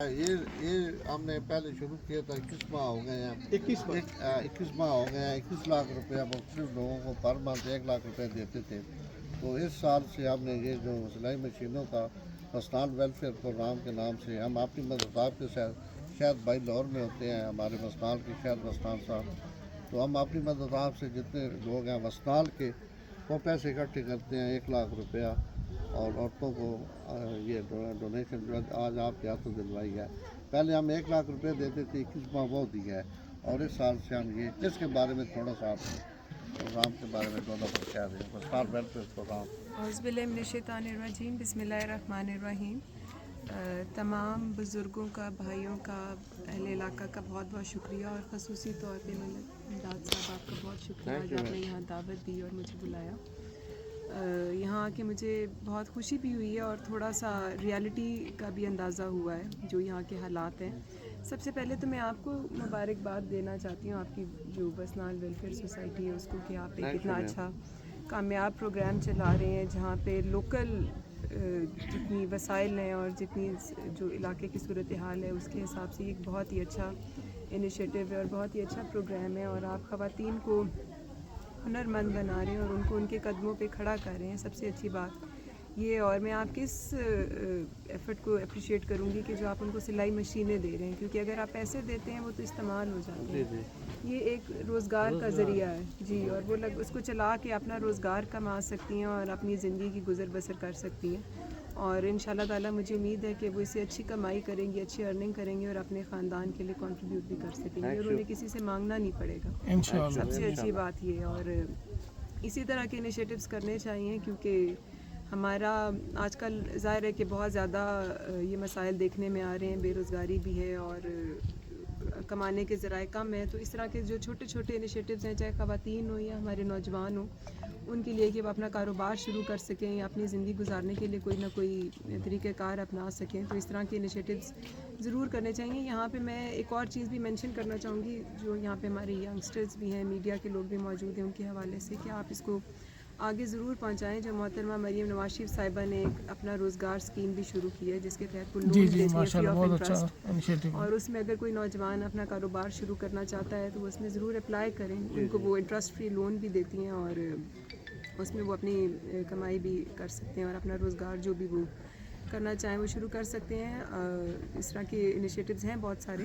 یہ ہم نے پہلے شروع کیا تھا 21 ماہ ہو گئے ہیں 21 ماہ ہو گئے ہیں 21 لاکھ روپیہ مختلف لوگوں کو پر منتھ 1 لاکھ روپے دیتے تھے. تو اس سال سے ہم نے یہ جو سلائی مشینوں کا پرسنل ویلفیئر پروگرام کے نام سے ہم اپنی مدد آپ کے شاید بھائی لاہور میں ہوتے ہیں ہمارے وسنال کے شاید وسنال صاحب, تو ہم اپنی مدد آپ سے جتنے لوگ ہیں وسنال کے وہ پیسے اکٹھے کرتے ہیں 1 لاکھ روپیہ, اور عورتوں کو یہ ڈونیشن جو آج آپ کے ہاتھوں دلوائی ہے. پہلے ہم 1 لاکھ روپے دیتے تھے 21 ماہ وہ دیا ہے, اور اس سال سے ہم یہ اس کے بارے میں تھوڑا سا آپ پروگرام کے بارے میں دونوں کو کہہ دیں وسنال ویلفیئر پروگرام. اعوذ باللہ من الشیطان الرجیم, بسم اللہ الرحمن الرحیم. تمام بزرگوں کا, بھائیوں کا, اہل علاقہ کا بہت بہت شکریہ, اور خصوصی طور پہ امداد صاحب آپ کا بہت شکریہ آج آپ نے یہاں دعوت دی اور مجھے بلایا. یہاں آ کے مجھے بہت خوشی بھی ہوئی ہے اور تھوڑا سا ریالٹی کا بھی اندازہ ہوا ہے جو یہاں کے حالات ہیں. سب سے پہلے تو میں آپ کو مبارکباد دینا چاہتی ہوں, آپ کی جو وسنال ویلفیئر سوسائٹی ہے اس کو, کہ آپ ایک اتنا اچھا کامیاب پروگرام چلا رہے ہیں جہاں پہ لوکل جتنی وسائل ہیں اور جتنی جو علاقے کی صورتحال ہے اس کے حساب سے ایک بہت ہی اچھا انیشیٹو ہے اور بہت ہی اچھا پروگرام ہے, اور آپ خواتین کو ہنرمند بنا رہے ہیں اور ان کو ان کے قدموں پہ کھڑا کر رہے ہیں. سب سے اچھی بات یہ, اور میں آپ کے اس ایفرٹ کو اپریشیٹ کروں گی کہ جو آپ ان کو سلائی مشینیں دے رہے ہیں, کیونکہ اگر آپ پیسے دیتے ہیں وہ تو استعمال ہو جاتے ہیں. یہ ایک روزگار کا ذریعہ ہے جی, اور وہ اس کو چلا کے اپنا روزگار کما سکتی ہیں اور اپنی زندگی کی گزر بسر کر سکتی ہیں. اور ان شاء اللہ تعالیٰ مجھے امید ہے کہ وہ اسے اچھی کمائی کریں گی, اچھی ارننگ کریں گی اور اپنے خاندان کے لیے کنٹریبیوٹ بھی کر سکیں گے, اور انہیں کسی سے مانگنا نہیں پڑے گا. سب سے اچھی بات یہ, اور اسی طرح کے انیشیٹوز کرنے چاہیے, کیونکہ ہمارا آج کل ظاہر ہے کہ بہت زیادہ یہ مسائل دیکھنے میں آ رہے ہیں, بے روزگاری بھی ہے اور کمانے کے ذرائع کم ہیں. تو اس طرح کے جو چھوٹے چھوٹے انیشیٹوز ہیں, چاہے خواتین ہوں یا ہمارے نوجوان ہوں, ان کے لیے کہ وہ اپنا کاروبار شروع کر سکیں یا اپنی زندگی گزارنے کے لیے کوئی نہ کوئی طریقہ کار اپنا سکیں, تو اس طرح کے انیشیٹوز ضرور کرنے چاہیے. یہاں پہ میں ایک اور چیز بھی مینشن کرنا چاہوں گی, جو یہاں پہ ہمارے ینگسٹرز بھی ہیں, میڈیا کے لوگ بھی موجود ہیں, ان کے حوالے سے کہ آپ اس کو آگے ضرور پہنچائیں. جو محترمہ مریم نواز شریف صاحبہ نے ایک اپنا روزگار اسکیم بھی شروع کی ہے, جس کے تحت وہ لون دیتی ہیں فری آف انٹرسٹ, اور اس میں اگر کوئی نوجوان اپنا کاروبار شروع کرنا چاہتا ہے تو وہ اس میں ضرور اپلائی کریں. ان کو وہ انٹرسٹ فری لون بھی دیتی ہیں اور اس میں وہ اپنی کمائی بھی کر سکتے ہیں اور اپنا روزگار جو بھی وہ کرنا چاہیں وہ شروع کر سکتے ہیں. اس طرح کے انیشیٹوز ہیں بہت سارے.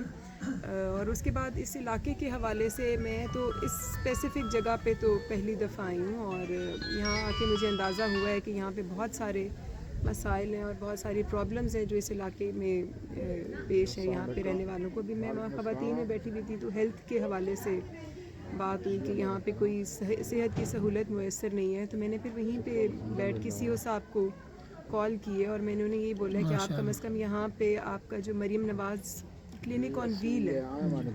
اور اس کے بعد اس علاقے کے حوالے سے میں تو اس اسپیسیفک جگہ پہ تو پہلی دفعہ آئی ہوں, اور یہاں آ کے مجھے اندازہ ہوا ہے کہ یہاں پہ بہت سارے مسائل ہیں اور بہت ساری پرابلمز ہیں جو اس علاقے میں پیش ہیں یہاں پہ رہنے والوں کو بھی. میں وہاں خواتین میں بیٹھی ہوئی تھی تو ہیلتھ کے حوالے سے بات ہوئی کہ یہاں پہ کوئی صحت کی سہولت میسر نہیں ہے, تو میں نے پھر وہیں پہ بیٹھ کے سی او صاحب کو کال کی ہے اور میں نے انہیں یہی بولا کہ آپ کم از کم یہاں پہ آپ کا جو مریم نواز کلینک آن ویل ہے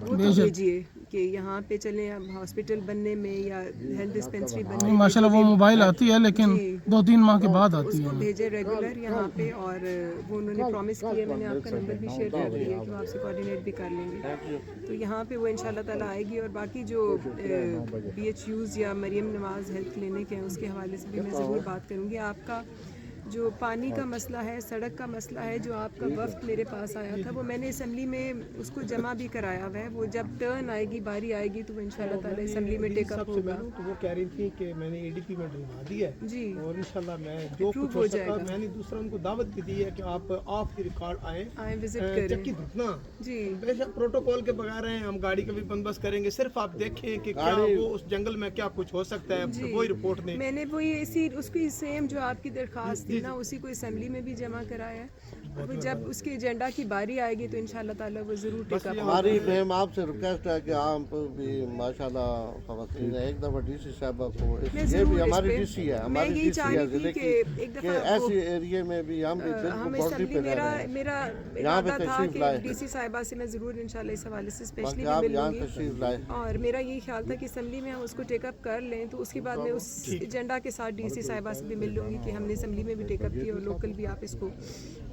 وہ تو بھیجیے, کہ یہاں پہ چلیں اب ہاسپٹل بننے میں یا ہیلتھ ڈسپینسری بننے میں. ماشاءاللہ وہ موبائل آتی ہے لیکن 2-3 ماہ کے بعد آتی ہے. اس کو بھیجے ریگولر یہاں پہ, اور وہ انہوں نے پرومس کیا, میں نے آپ کا نمبر بھی شیئر کر دیا کہ وہ آپ سے کوآرڈینیٹ بھی کر لیں گے. تو یہاں پہ وہ ان شاء اللہ تعالیٰ آئے گی, اور باقی جو بی ایچ یوز یا مریم نواز ہیلتھ کلینک ہیں اس کے حوالے سے بھی میں ضرور بات کروں گی. آپ کا جو پانی کا مسئلہ ہے, سڑک کا مسئلہ ہے, جو آپ کا وفد میرے پاس آیا تھا, وہ میں نے اسمبلی میں اس کو جمع بھی کرایا ہوا ہے. وہ جب ٹرن آئے گی, باری آئے گی, تو وہ انشاءاللہ تعالی اسمبلی میں ٹیک اپ ہوگا. تو وہ کہہ رہی تھی کہ میں نے ADP میں ڈلوا دی ہے جی, اور انشاءاللہ میں جو کچھ ہو سکا, میں نے دوسرا ان کو دعوت بھی دی ہے کہ آپ آف دی ریکارڈ آئیں وزٹ کریں. چکی دھتنا جی, بے شک پروٹوکول کے بغیر ہیں, ہم گاڑی کا بھی بندوبست کریں گے, صرف آپ دیکھیں کہ کیا وہ اس جنگل میں کیا کچھ ہو سکتا ہے, وہی رپورٹ دیں. میں نے وہی اسی اس کی سیم جو آپ کی درخواست تھی نا, اسی کو اسمبلی میں بھی جمع کرایا ہے. اب جب اس کے ایجنڈا کی باری آئے گی تو انشاءاللہ تعالیٰ وہ ضرور ٹیک اپ. ہماری میم آپ سے ریکویسٹ ہے کہ آپ بھی ماشاءاللہ خواتین ایک دفعہ ڈی سی صاحبہ کو, یہ بھی ہماری ڈی سی ہے, ہماری ڈی سی ہے ضلع کی, کہ ایسی ایریے میں بھی ہم بھی بالکل باؤنڈری پہ رہ رہے ہیں. میرا ارادہ تھا کہ ڈی سی صاحبہ سے میں ضرور انشاءاللہ اس حوالے سے اسپیشلی بھی ملوں گی, اور میرا یہی خیال تھا کہ اسمبلی میں ہم اس کو ٹیک اپ کر لیں, تو اس کے بعد میں اس ایجنڈا کے ساتھ ڈی سی صاحبہ سے بھی مل لوں گی کہ ہم نے اسمبلی میں بھی ٹیک اپ کیا اور لوکل بھی آپ اس کو